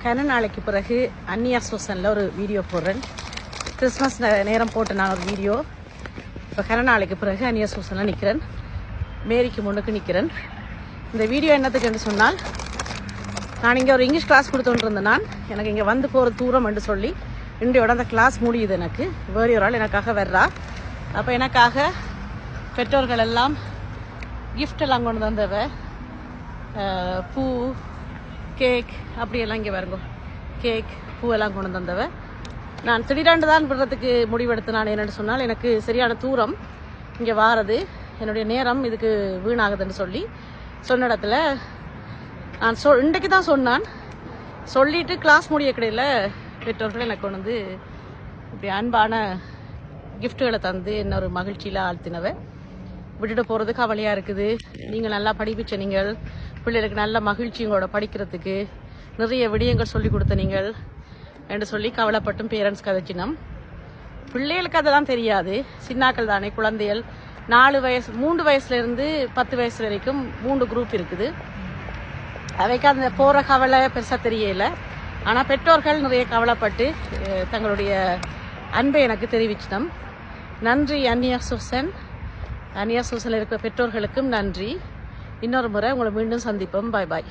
கன நாளைக்கு பிறகு அந்நியா சோசனில் ஒரு வீடியோ போடுறேன். கிறிஸ்மஸ் நேரம் போட்டு நான் ஒரு வீடியோ. இப்போ கன நாளைக்கு பிறகு அந்நியா சோசனில் நிற்கிறேன். மேரிக்கு முன்னுக்கு நிற்கிறேன். இந்த வீடியோ என்னத்துக்குன்னு சொன்னால், நான் இங்கே ஒரு இங்கிலீஷ் கிளாஸ் கொடுத்துட்டு இருந்தேன். நான் எனக்கு இங்கே வந்து போகிற தூரம் என்று சொல்லி இன்றையோட அந்த கிளாஸ் முடியுது. எனக்கு வேறு ஒரு ஆள் எனக்காக வர்றா. அப்போ எனக்காக பெற்றோர்கள் எல்லாம் கிஃப்ட் எல்லாம் கொண்டு வந்தவ, பூ, கேக், அப்படியெல்லாம் இங்கே வருங்க. கேக், பூவெல்லாம் கொண்டு வந்தவ. நான் திடீரென்று தான் விடுறதுக்கு முடிவெடுத்து நான் என்னென்னு சொன்னால், எனக்கு சரியான தூரம் இங்கே வாரது, என்னுடைய நேரம் இதுக்கு வீணாகுதுன்னு சொல்லி சொன்ன இடத்துல நான் இன்றைக்கு தான் சொன்னான். சொல்லிட்டு கிளாஸ் முடிய கிடையில பெற்றோர்கள் எனக்கு கொண்டு வந்து இப்படி அன்பான கிஃப்ட்டுகளை தந்து என்ன ஒரு மகிழ்ச்சியில் ஆழ்த்தினவ. விட்டுட்டு போகிறது கவலையாக இருக்குது. நீங்கள் நல்லா படிப்பிச்ச நீங்கள், பிள்ளைகளுக்கு நல்ல மகிழ்ச்சி உங்களோட படிக்கிறதுக்கு நிறைய விடயங்கள் சொல்லி கொடுத்த நீங்கள் என்று சொல்லி கவலைப்பட்டும் பேரண்ட்ஸ் கதைச்சினோம். பிள்ளைகளுக்கு அதெல்லாம் தெரியாது, சின்னாக்கள் தானே, குழந்தைகள் 3 வயசுலேருந்து 10 வயசு வரைக்கும் 3 குரூப் இருக்குது. அவைக்கு அந்த போகிற கவலை பெருசாக தெரியல. ஆனால் பெற்றோர்கள் நிறைய கவலைப்பட்டு தங்களுடைய அன்பை எனக்கு தெரிவிச்சினோம். நன்றி அந்நியா சோசன். அந்நியா சோசனில் இருக்கிற பெற்றோர்களுக்கும் நன்றி. இன்னொரு முறை உங்களை மீண்டும் சந்திப்போம். பாய் பாய்.